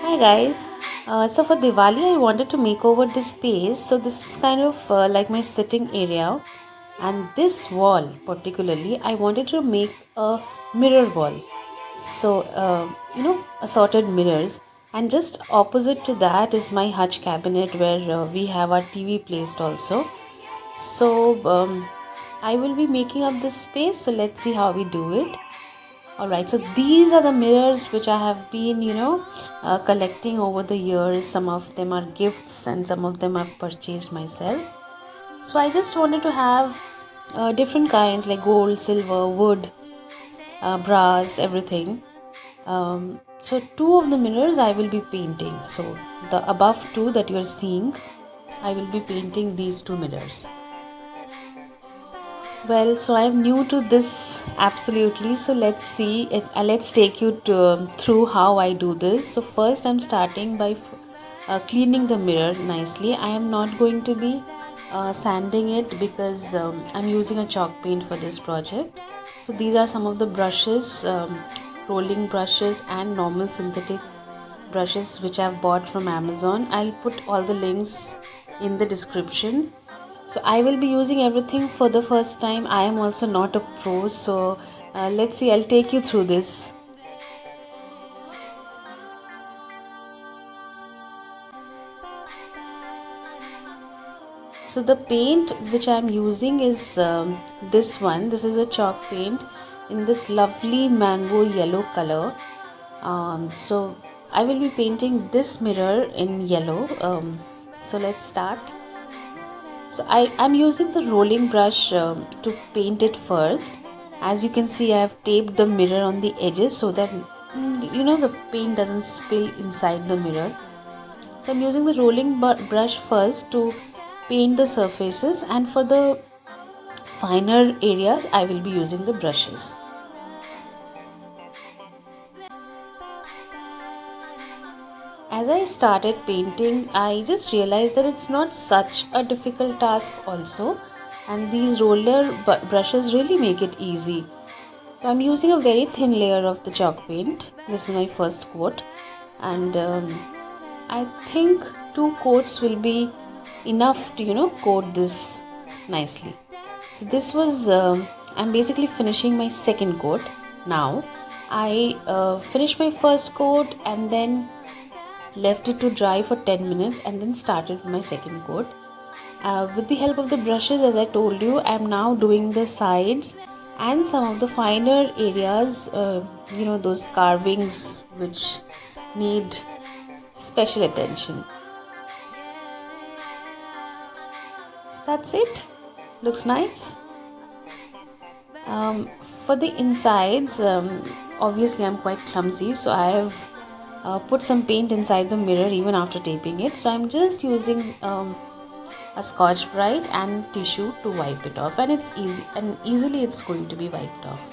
Hi guys. So for Diwali, I wanted to make over this space. So this is kind of like my sitting area, and this wall particularly, I wanted to make a mirror wall. So assorted mirrors, and just opposite to that is my hutch cabinet where we have our TV placed also. So I will be making up this space. So let's see how we do it. Alright, so these are the mirrors which I have been, collecting over the years. Some of them are gifts and some of them I've purchased myself. So I just wanted to have different kinds like gold, silver, wood, brass, everything. So two of the mirrors I will be painting. So the above two that you're seeing, I will be painting these two mirrors. Well, so I'm new to this absolutely. So let's see it. Let's take you through how I do this. So first, I'm starting by cleaning the mirror nicely. I am not going to be sanding it because I'm using a chalk paint for this project. So these are some of the brushes, rolling brushes, and normal synthetic brushes which I've bought from Amazon. I'll put all the links in the description. So I will be using everything for the first time. I am also not a pro, so let's see. I'll take you through this. So the paint which I'm using is this one. This is a chalk paint in this lovely mango yellow color. So I will be painting this mirror in yellow. So let's start. So I'm using the rolling brush to paint it first. As you can see, I have taped the mirror on the edges so that the paint doesn't spill inside the mirror. So I'm using the rolling brush first to paint the surfaces, and for the finer areas I will be using the brushes. As I started painting, I just realized that it's not such a difficult task also, and these roller brushes really make it easy. So I'm using a very thin layer of the chalk paint. This is my first coat, and I think two coats will be enough to coat this nicely. So this was I'm basically finishing my second coat now. I finished my first coat and then left it to dry for 10 minutes and then started my second coat. With the help of the brushes, as I told you, I am now doing the sides and some of the finer areas, those carvings which need special attention. So that's it. Looks nice. For the insides, obviously I'm quite clumsy, so I have put some paint inside the mirror even after taping it. So I'm just using a Scotch Brite and tissue to wipe it off, and it's easy and easily it's going to be wiped off.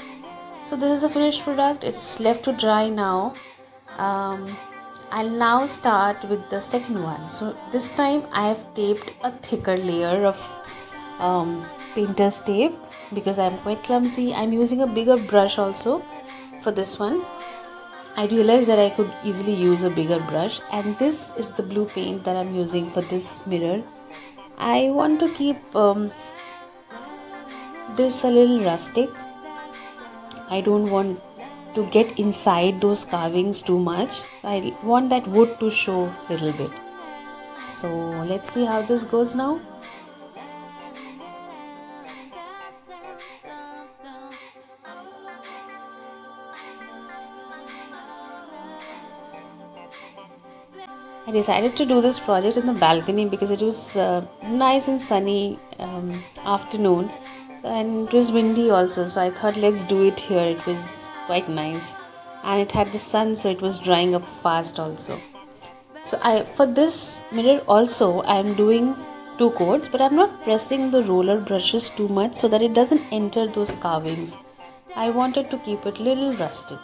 So this is the finished product. It's left to dry now. I'll now start with the second one. So this time I have taped a thicker layer of painter's tape because I'm quite clumsy. I'm using a bigger brush also for this one. I realized that I could easily use a bigger brush, and this is the blue paint that I'm using for this mirror. I want to keep this a little rustic. I don't want to get inside those carvings too much. I want that wood to show a little bit. So let's see how this goes now. I decided to do this project in the balcony because it was nice and sunny afternoon, and it was windy also, so I thought let's do it here. It was quite nice, and it had the sun, so it was drying up fast also. So I for this mirror also I am doing two coats, but I'm not pressing the roller brushes too much so that it doesn't enter those carvings. I wanted to keep it little rustic.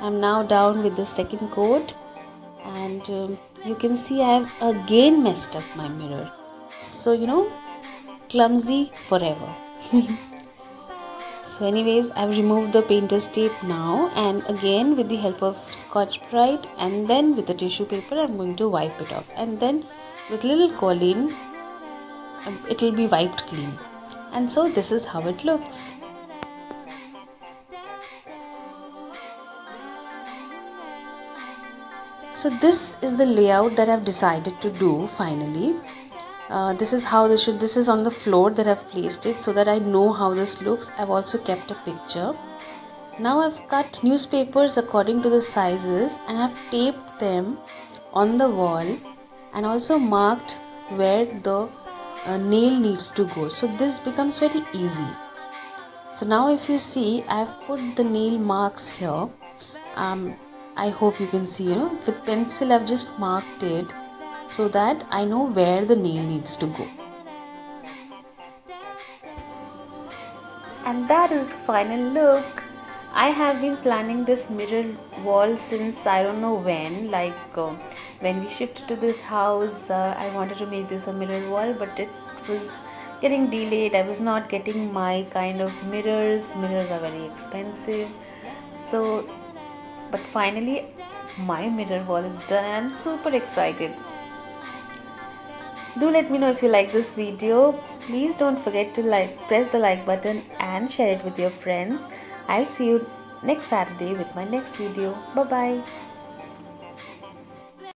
I'm now down with the second coat, and you can see I have again messed up my mirror. So clumsy forever. So anyways, I've removed the painter's tape now, and again with the help of Scotch-Brite and then with the tissue paper I'm going to wipe it off, and then with little Colleen it will be wiped clean. And so this is how it looks. So this is the layout that I've decided to do finally. This is how this is on the floor that I've placed it so that I know how this looks. I've also kept a picture. Now I've cut newspapers according to the sizes and I've taped them on the wall and also marked where the nail needs to go. So this becomes very easy. So now if you see, I've put the nail marks here. I hope you can see, with pencil I've just marked it so that I know where the nail needs to go. And that is the final look. I have been planning this mirror wall since I don't know when, when we shifted to this house, I wanted to make this a mirror wall, but it was getting delayed. I was not getting my kind of mirrors. Mirrors are very expensive. So, but finally my mirror wall is done and I'm super excited. Do let me know if you like this video. Please don't forget to press the like button and share it with your friends. I'll see you next Saturday with my next video. Bye bye.